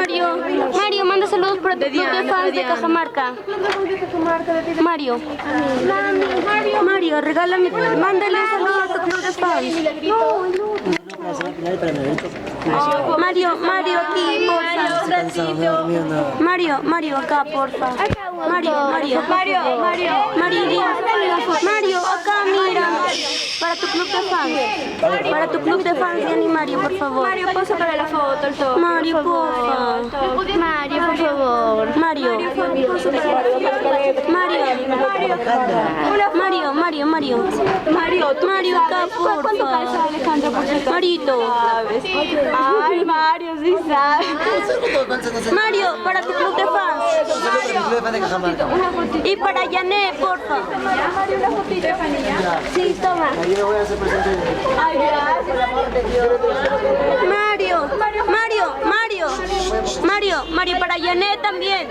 Mario, manda saludos para tu club de fans de Cajamarca. Mario, regálame, mándale un saludo a tu club de fans. Mario, aquí, porfa. Mario, acá, porfa. Mario, acá, mira. Para tu club de fans. Para tu club de fans de Animario, por favor. Mario, pasa para la foto, el toque. Mario, porfa. Mario, por favor. Mario, acá, porfa. Marito. Ay, Mario, sí sabe. Mario, para tu club de fans. Y para Yané, porfa. Mario, una fotito. Sí, toma. Ay, gracias. Mario, para Yané también.